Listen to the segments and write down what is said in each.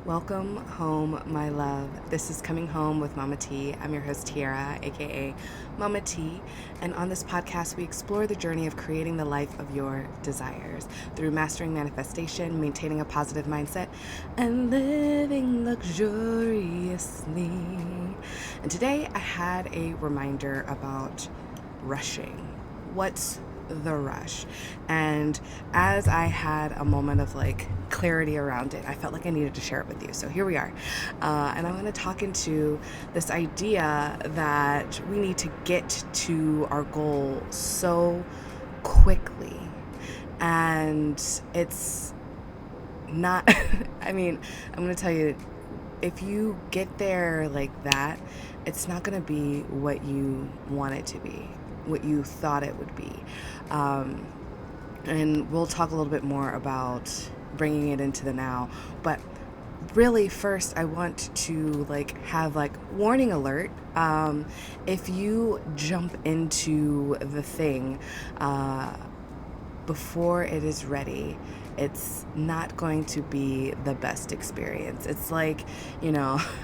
Welcome home, my love. This is Coming Home with Mama T. I'm your host, Tiara, aka Mama T. And on this podcast, we explore the journey of creating the life of your desires through mastering manifestation, maintaining a positive mindset, and living luxuriously. And today, I had a reminder about rushing. What's the rush? And as I had a moment of clarity around it, I felt like I needed to share it with you. So here we are. And I'm going to talk into this idea that we need to get to our goal so quickly. And it's not, I'm going to tell you, if you get there like that, it's not going to be what you want it to be, what you thought it would be. And we'll talk a little bit more about bringing it into the now. But really, first, I want to have warning alert. If you jump into the thing before it is ready, it's not going to be the best experience. It's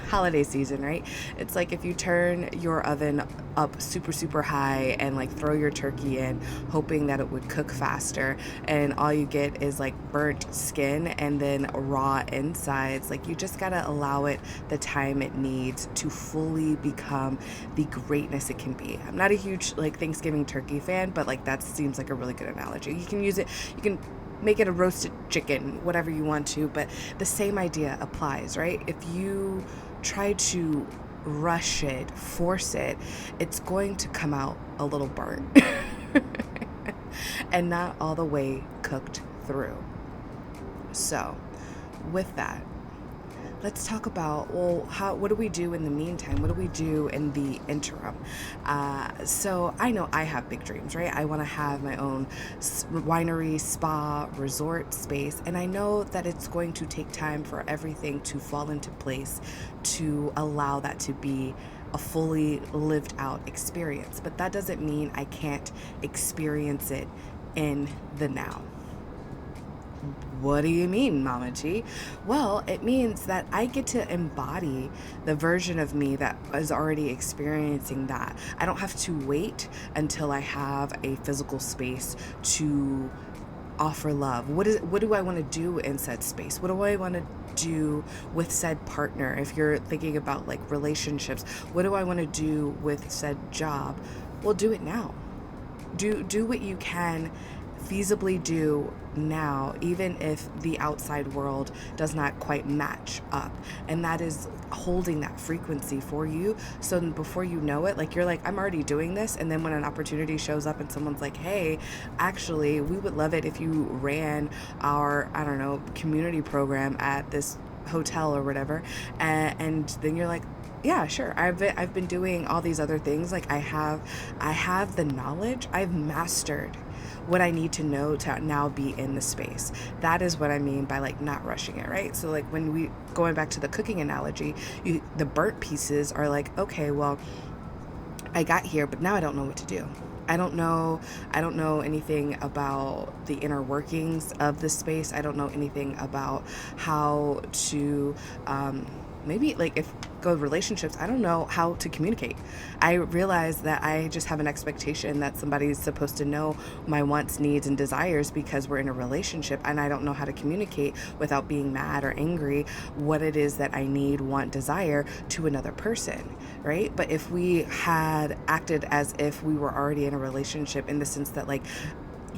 holiday season, right? It's like if you turn your oven up super, super high and throw your turkey in, hoping that it would cook faster, and all you get is burnt skin and then raw insides. You just gotta allow it the time it needs to fully become the greatness it can be. I'm not a huge Thanksgiving turkey fan, but that seems like a really good analogy. You can use it, you can make it a roasted chicken, whatever you want to, but the same idea applies, right? If you try to rush it, force it, it's going to come out a little burnt and not all the way cooked through. So, with that, let's talk about, what do we do in the meantime? What do we do in the interim? So I know I have big dreams, right? I want to have my own winery, spa, resort space. And I know that it's going to take time for everything to fall into place to allow that to be a fully lived out experience. But that doesn't mean I can't experience it in the now. What do you mean, Mama G? Well, it means that I get to embody the version of me that is already experiencing that. I don't have to wait until I have a physical space to offer love. What do I want to do in said space? What do I want to do with said partner? If you're thinking about relationships, what do I want to do with said job? Well, do it now. Do what you can feasibly do now, even if the outside world does not quite match up. And that is holding that frequency for you. So before you know it, I'm already doing this. And then when an opportunity shows up and someone's like, hey, actually, we would love it if you ran our, community program at this hotel or whatever. And then you're like, yeah, sure. I've been doing all these other things. I have the knowledge. I've mastered what I need to know to now be in the space. That is what I mean by not rushing it, right? So when we going back to the cooking analogy, the burnt pieces are okay, well, I got here, but now I don't know what to do. I don't know anything about the inner workings of the space. I don't know anything about how to maybe if go with relationships, I don't know how to communicate. I realize that I just have an expectation that somebody's supposed to know my wants, needs, and desires because we're in a relationship, and I don't know how to communicate without being mad or angry what it is that I need, want, desire to another person, right? But if we had acted as if we were already in a relationship, in the sense that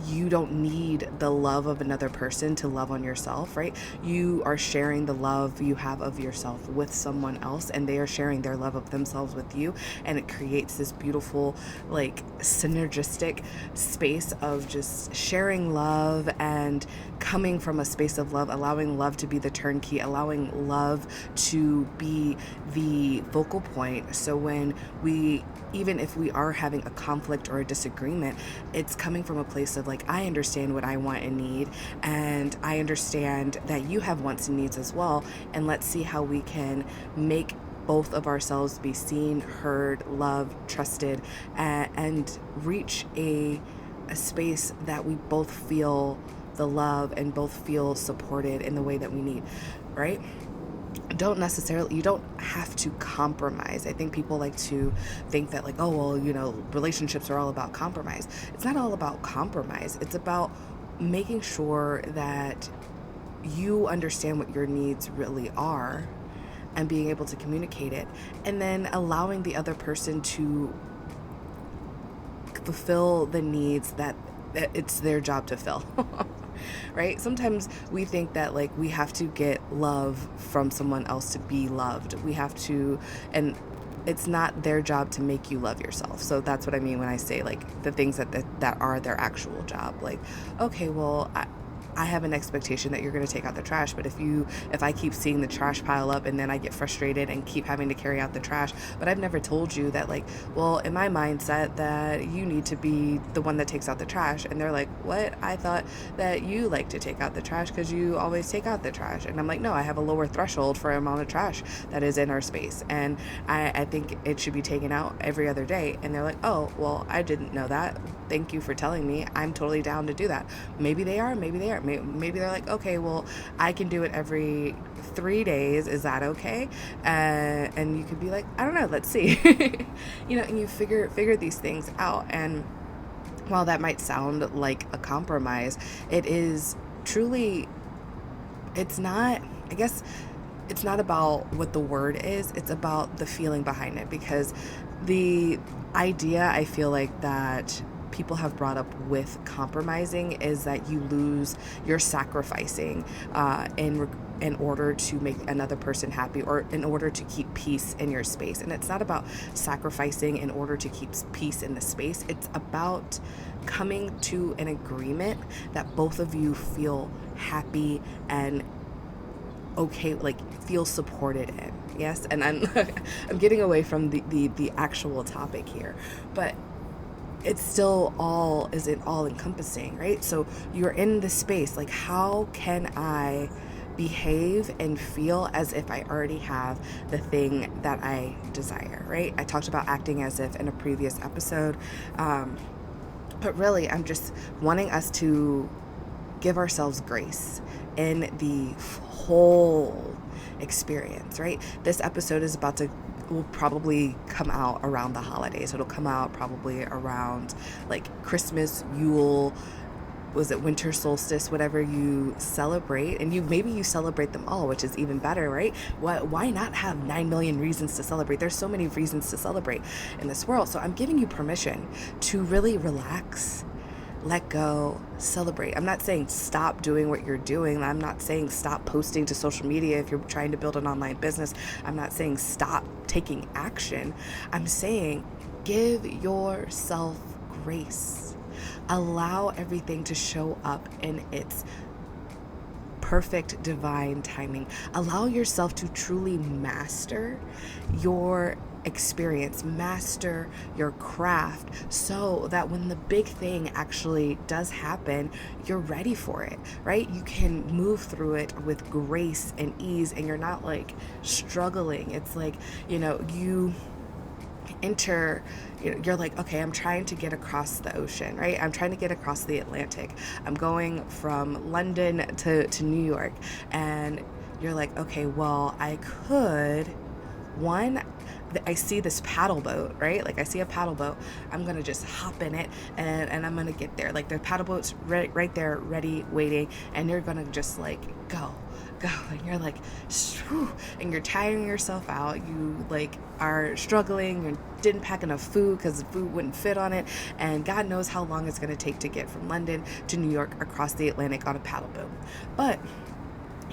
you don't need the love of another person to love on yourself, right? You are sharing the love you have of yourself with someone else, and they are sharing their love of themselves with you, and it creates this beautiful synergistic space of just sharing love and coming from a space of love, allowing love to be the turnkey, allowing love to be the focal point. So when even if we are having a conflict or a disagreement, it's coming from a place of I understand what I want and need, and I understand that you have wants and needs as well, and let's see how we can make both of ourselves be seen, heard, loved, trusted, and reach a space that we both feel the love and both feel supported in the way that we need, right? you don't have to compromise. I think people like to think that, like, oh, well, relationships are all about compromise. It's not all about compromise. It's about making sure that you understand what your needs really are and being able to communicate it, and then allowing the other person to fulfill the needs that it's their job to fill. Right? Sometimes we think that, like, we have to get love from someone else to be loved. We have to, and it's not their job to make you love yourself. So that's what I mean when I say, like, the things that are their actual job. Like, okay, well, I have an expectation that you're going to take out the trash, but if I keep seeing the trash pile up and then I get frustrated and keep having to carry out the trash, but I've never told you that, like, well, in my mindset that you need to be the one that takes out the trash. And they're like, what? I thought that you like to take out the trash because you always take out the trash. And I'm like, no, I have a lower threshold for amount of trash that is in our space. And I think it should be taken out every other day. And they're like, oh, well, I didn't know that. Thank you for telling me. I'm totally down to do that. Maybe they are, maybe they aren't. Maybe they're like, okay, well, I can do it every 3 days. Is that okay? And you could be like, I don't know. Let's see. And you figure these things out. And while that might sound like a compromise, it is truly, it's not, I guess, it's not about what the word is. It's about the feeling behind it, because the idea, I feel like, that people have brought up with compromising is that you're sacrificing in order to make another person happy, or in order to keep peace in your space. And it's not about sacrificing in order to keep peace in the space. It's about coming to an agreement that both of you feel happy and okay, like, feel supported in. Yes, and I'm I'm getting away from the actual topic here, but it's still all encompassing, right? So you're in the space, like, how can I behave and feel as if I already have the thing that I desire, right? I talked about acting as if in a previous episode, but really I'm just wanting us to give ourselves grace in the whole experience, right? This episode will probably come out around the holidays. It'll come out probably around, like, Christmas, Yule, was it winter solstice, whatever you celebrate. And maybe you celebrate them all, which is even better, right? Why not have 9 million reasons to celebrate? There's so many reasons to celebrate in this world. So I'm giving you permission to really relax, let go, celebrate. I'm not saying stop doing what you're doing. I'm not saying stop posting to social media if you're trying to build an online business. I'm not saying stop taking action. I'm saying give yourself grace. Allow everything to show up in its perfect divine timing. Allow yourself to truly master your experience, master your craft, so that when the big thing actually does happen, you're ready for it, right? You can move through it with grace and ease, and you're not, like, struggling. It's like, you enter, you're like, okay, I'm trying to get across the ocean, right? I'm trying to get across the Atlantic. I'm going from London to New York. And you're like, okay, well, I see this paddle boat, right? Like, I see a paddle boat. I'm going to just hop in it, and I'm going to get there. Like, the paddle boat's right there, ready, waiting. And you're going to just, like, go. And you're like, shoo, and you're tiring yourself out. You, like, are struggling. You didn't pack enough food because the food wouldn't fit on it. And God knows how long it's going to take to get from London to New York across the Atlantic on a paddle boat. But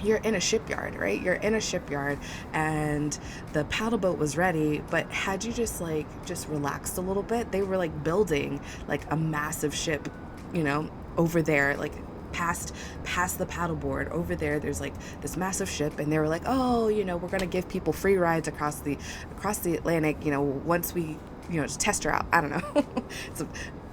you're in a shipyard, right? You're in a shipyard, and the paddle boat was ready, but had you just relaxed a little bit, they were, like, building, like, a massive ship, over there, like, past the paddleboard over there. There's, like, this massive ship, and they were like, oh, we're gonna give people free rides across the Atlantic, once we, to test her out. I don't know. It's a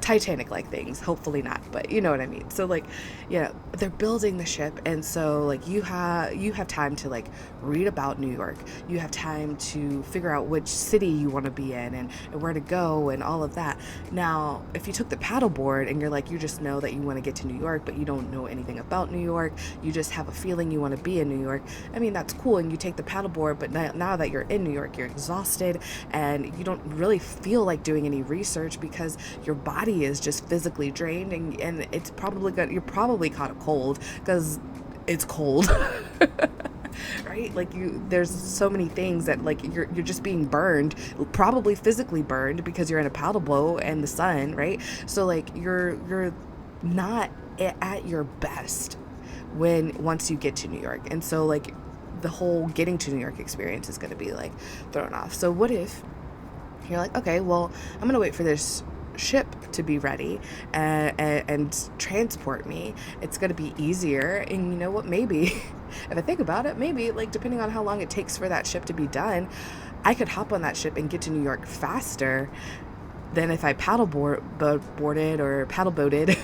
Titanic-like things. Hopefully not, but you know what I mean. So like, they're building the ship, and so like you have time to like read about New York. You have time to figure out which city you want to be in, and where to go and all of that. Now, if you took the paddleboard and you're like, you just know that you want to get to New York, but you don't know anything about New York, you just have a feeling you want to be in New York. I mean, that's cool, and you take the paddleboard, but now that you're in New York, you're exhausted and you don't really feel like doing any research because your body is just physically drained, and it's probably you're probably caught a cold because it's cold. Right? Like there's so many things that like you're just being burned, probably physically burned because you're in a paddle boat and the sun, right? So like you're not at your best once you get to New York. And so like the whole getting to New York experience is going to be like thrown off. So what if you're like, okay, well, I'm going to wait for this ship to be ready and transport me. It's going to be easier. And you know what, maybe if I think about it, maybe like depending on how long it takes for that ship to be done, I could hop on that ship and get to New York faster than if I boarded or paddle boated.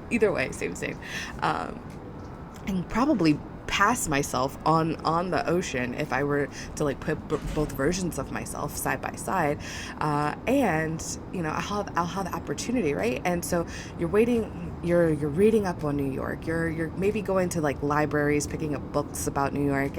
Either way, same. And probably pass myself on the ocean if I were to like put both versions of myself side by side, and I'll have the opportunity, right? And so you're waiting, you're reading up on New York, you're maybe going to like libraries, picking up books about New York,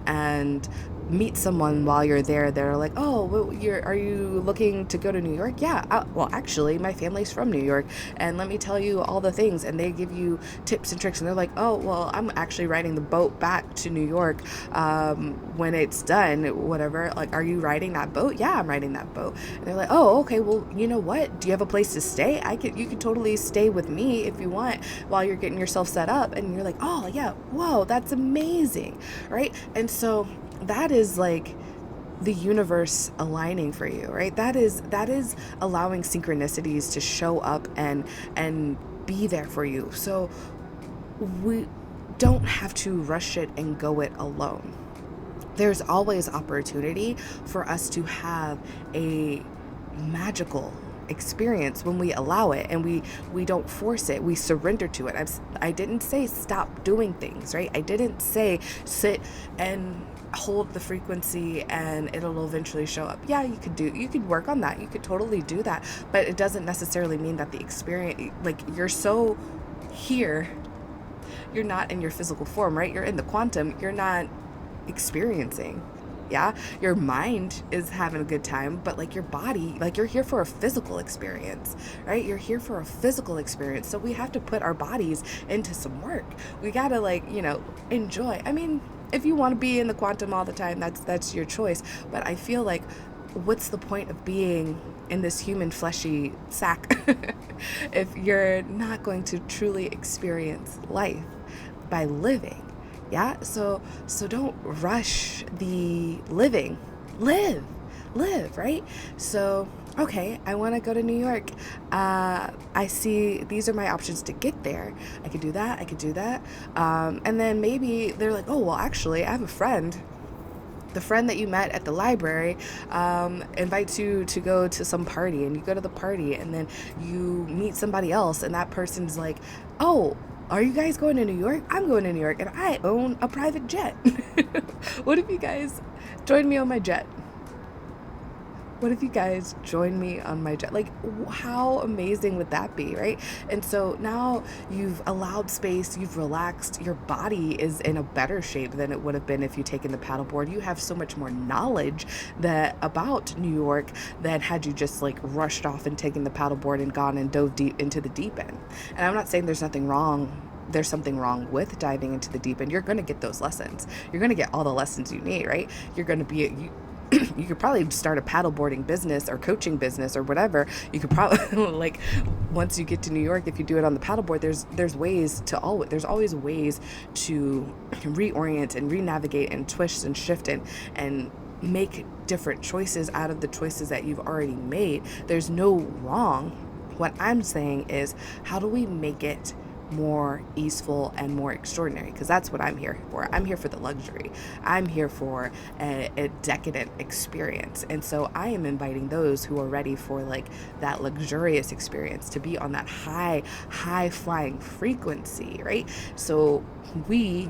and meet someone while you're there. They're like, oh, well, are you looking to go to New York? Yeah, well, actually, my family's from New York, and let me tell you all the things. And they give you tips and tricks, and they're like, oh, well, I'm actually riding the boat back to New York when it's done, whatever. Like, are you riding that boat? Yeah, I'm riding that boat. And they're like, oh, okay, well, you know what? Do you have a place to stay? You could totally stay with me if you want while you're getting yourself set up. And you're like, oh, yeah, whoa, that's amazing, right? And so that is like the universe aligning for you, right? That is allowing synchronicities to show up and be there for you. So we don't have to rush it and go it alone. There's always opportunity for us to have a magical experience when we allow it, and we don't force it. We surrender to it. I didn't say stop doing things, right? I didn't say sit and hold the frequency and it'll eventually show up. Yeah, you could work on that. You could totally do that, but it doesn't necessarily mean that the experience, like, you're so here, you're not in your physical form, right? You're in the quantum, you're not experiencing. Yeah, your mind is having a good time, but like your body, like you're here for a physical experience, right? You're here for a physical experience. So we have to put our bodies into some work. We gotta enjoy. I mean, if you want to be in the quantum all the time, that's your choice. But I feel like, what's the point of being in this human fleshy sack if you're not going to truly experience life by living? Yeah, so don't rush the living. Live, right? So, okay, I want to go to New York. I see these are my options to get there. I could do that. And then maybe they're like, oh, well, actually, I have a friend. The friend that you met at the library invites you to go to some party, and you go to the party, and then you meet somebody else, and that person's like, oh, are you guys going to New York? I'm going to New York, and I own a private jet. What if you guys join me on my jet? What if you guys join me on my jet? Like, how amazing would that be, right? And so now you've allowed space, you've relaxed, your body is in a better shape than it would have been if you'd taken the paddleboard. You have so much more knowledge about New York than had you just like rushed off and taken the paddleboard and gone and dove deep into the deep end. And I'm not saying there's something wrong with diving into the deep end. You're going to get those lessons. You're going to get all the lessons you need, right? You're going to be you could probably start a paddleboarding business or coaching business or whatever. You could probably once you get to New York, if you do it on the paddleboard, there's always ways to reorient and re-navigate and twist and shift and make different choices out of the choices that you've already made. There's no wrong. What I'm saying is, how do we make it more easeful and more extraordinary, because that's what I'm here for. I'm here for the luxury. I'm here for a decadent experience. And so I am inviting those who are ready for like that luxurious experience to be on that high flying frequency, right? So we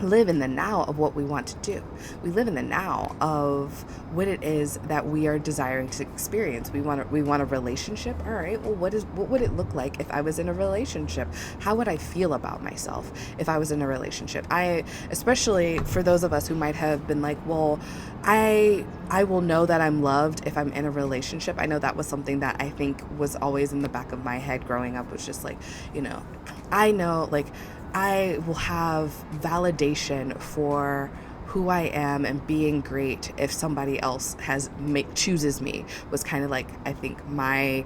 live in the now of what we want to do. We live in the now of what it is that we are desiring to experience. We want a relationship. All right. Well, what would it look like if I was in a relationship? How would I feel about myself if I was in a relationship? Especially for those of us who might have been like, well, I will know that I'm loved if I'm in a relationship. I know that was something that I think was always in the back of my head growing up, was just like, I know, like, I will have validation for who I am and being great if somebody else chooses me, was kind of like, I think, my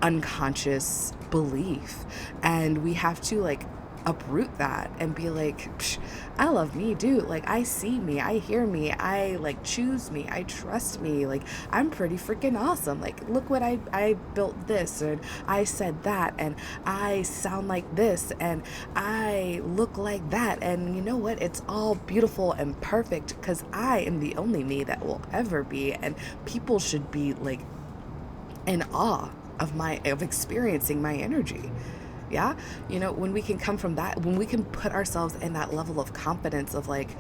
unconscious belief. And we have to like uproot that and be like, I love me, dude. Like, I see me, I hear me, I like choose me, I trust me. Like, I'm pretty freaking awesome. Like, look what I built this, and I said that, and I sound like this, and I look like that. And you know what? It's all beautiful and perfect because I am the only me that will ever be. And people should be like in awe of experiencing my energy. Yeah. When we can come from that, when we can put ourselves in that level of confidence of like,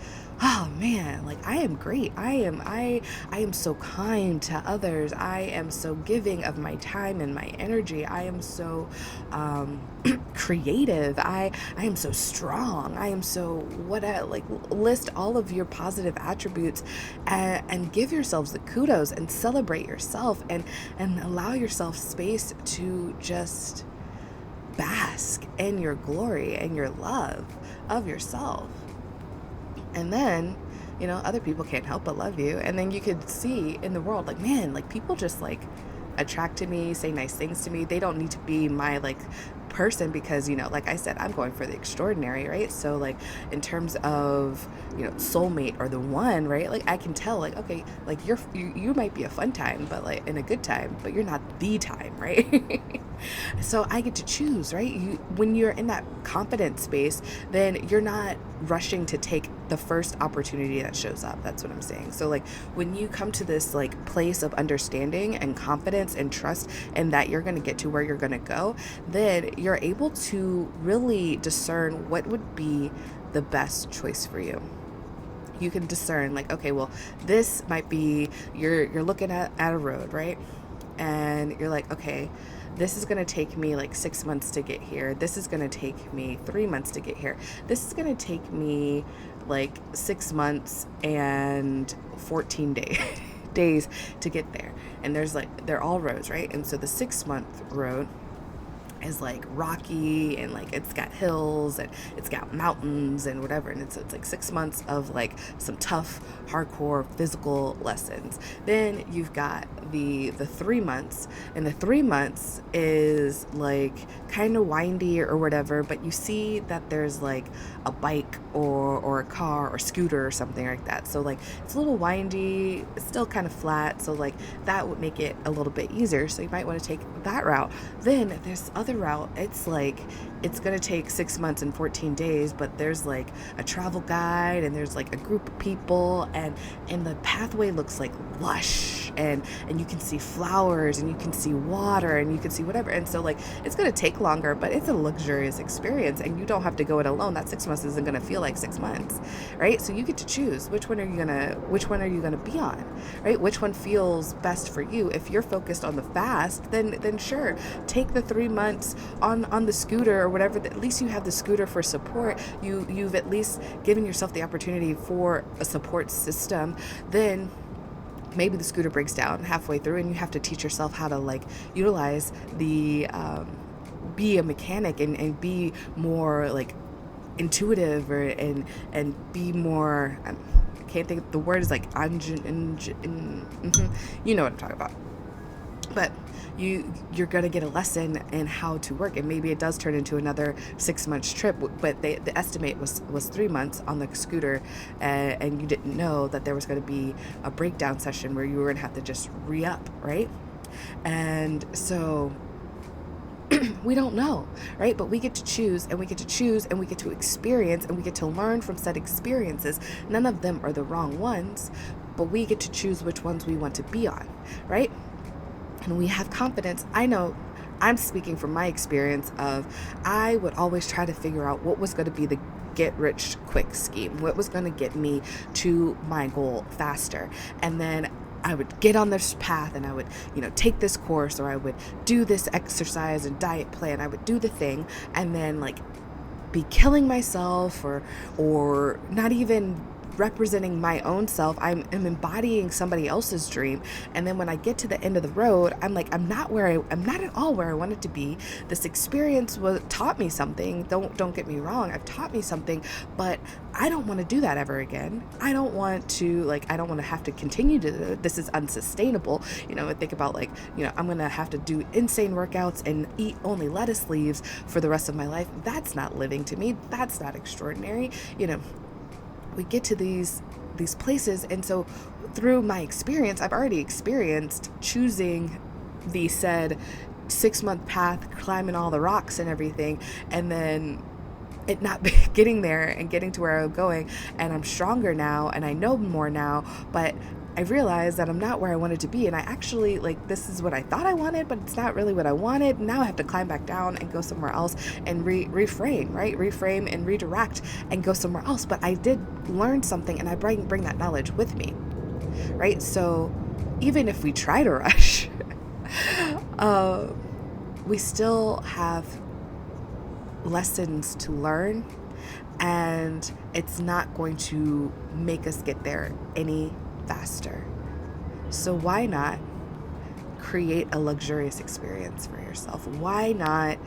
oh man, like I am great. I am so kind to others. I am so giving of my time and my energy. I am so creative. I am so strong. I am so like list all of your positive attributes, and give yourselves the kudos and celebrate yourself, and allow yourself space to just bask in your glory and your love of yourself. And then, other people can't help but love you. And then you could see in the world, like, man, like people just like attract to me, say nice things to me. They don't need to be my like person because, like I said, I'm going for the extraordinary, right? So like in terms of, soulmate or the one, right? Like I can tell, like, okay, like you might be a fun time, but like in a good time, but you're not the time, right? So I get to choose, right? When you're in that confident space, then you're not rushing to take the first opportunity that shows up. That's what I'm saying. So like when you come to this like place of understanding and confidence and trust, and that you're going to get to where you're going to go, then you're able to really discern what would be the best choice for you. You can discern like, okay, well, this might be, you're looking at a road, right? And you're like, okay, this is going to take me like 6 months to get here. This is going to take me 3 months to get here. This is going to take me like 6 months and 14 days to get there. And they're all roads, right? And so the 6-month road is like rocky, and like it's got hills and it's got mountains and whatever, and it's like 6 months of like some tough hardcore physical lessons. Then you've got the 3 months, and the 3 months is like kind of windy or whatever, but you see that there's like a bike or a car or scooter or something like that. So like it's a little windy, it's still kind of flat, so like that would make it a little bit easier, so you might want to take that route. Then there's other route, it's like it's going to take 6 months and 14 days, but there's like a travel guide, and there's like a group of people, and the pathway looks like lush, and you can see flowers, and you can see water, and you can see whatever. And so like it's going to take longer, but it's a luxurious experience, and you don't have to go it alone. That 6 months isn't going to feel like 6 months, right? So you get to choose which one are you going to be on, right? Which one feels best for you. If you're focused on the fast, then sure, take the 3 months on the scooter or whatever. At least you have the scooter for support. You've at least given yourself the opportunity for a support system. Then maybe the scooter breaks down halfway through, and you have to teach yourself how to like utilize the be a mechanic and be more like intuitive, and be more, I can't think of the word, is like you know what I'm talking about. But you're going to get a lesson in how to work, and maybe it does turn into another 6 months trip, but the estimate was 3 months on the scooter, and you didn't know that there was going to be a breakdown session where you were going to have to just re-up, right? And so We don't know, right? But we get to choose, and we get to choose, and we get to experience, and we get to learn from said experiences. None of them are the wrong ones, but we get to choose which ones we want to be on, right? And we have confidence. I know I'm speaking from my experience of I would always try to figure out what was going to be the get rich quick scheme, what was going to get me to my goal faster. And then I would get on this path, and I would, take this course, or I would do this exercise and diet plan. I would do the thing, and then like be killing myself, or not even representing my own self. I'm embodying somebody else's dream. And then when I get to the end of the road, I'm like, I'm not at all where I wanted to be. This experience taught me something. Don't get me wrong. I've taught me something, but I don't want to do that ever again. I don't want to have to continue to do it. This is unsustainable. I think about I'm going to have to do insane workouts and eat only lettuce leaves for the rest of my life. That's not living to me. That's not extraordinary. We get to these places, and so through my experience, I've already experienced choosing the said 6-month path, climbing all the rocks and everything, and then it not getting there and getting to where I'm going. And I'm stronger now, and I know more now, but I realized that I'm not where I wanted to be. And I actually, this is what I thought I wanted, but it's not really what I wanted. Now I have to climb back down and go somewhere else and reframe, right? Reframe and redirect and go somewhere else. But I did learn something, and I bring that knowledge with me, right? So even if we try to rush, we still have lessons to learn, and it's not going to make us get there any faster. So why not create a luxurious experience for yourself? Why not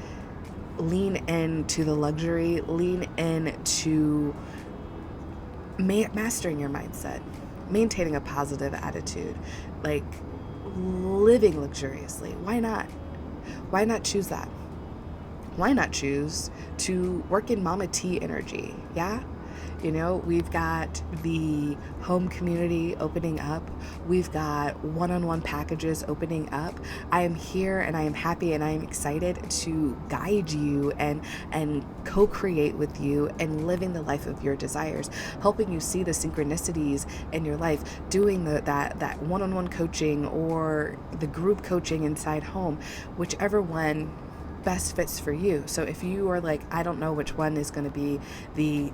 lean into the luxury, lean into mastering your mindset, maintaining a positive attitude, living luxuriously? Why not? Why not choose that? Why not choose to work in Mama T energy? Yeah? We've got the home community opening up. We've got one-on-one packages opening up. I am here, and I am happy, and I am excited to guide you and co-create with you and living the life of your desires, helping you see the synchronicities in your life, doing that one-on-one coaching or the group coaching inside home, whichever one best fits for you. So if you are I don't know which one is going to be the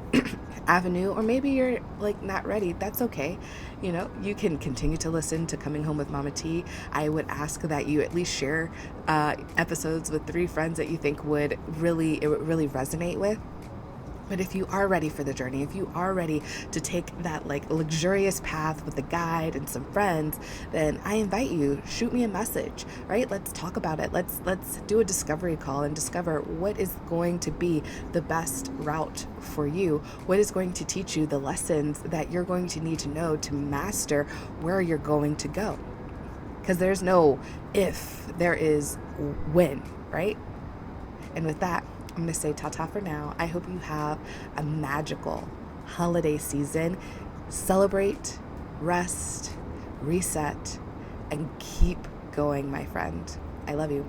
avenue, or maybe you're not ready, that's okay. You can continue to listen to Coming Home with Mama T. I would ask that you at least share episodes with 3 friends that you think it would really resonate with. But if you are ready for the journey, if you are ready to take that luxurious path with a guide and some friends, then I invite you, shoot me a message, right? Let's talk about it. Let's do a discovery call and discover what is going to be the best route for you. What is going to teach you the lessons that you're going to need to know to master where you're going to go. Because there's no if, there is when, right? And with that, I'm going to say ta-ta for now. I hope you have a magical holiday season. Celebrate, rest, reset, and keep going, my friend. I love you.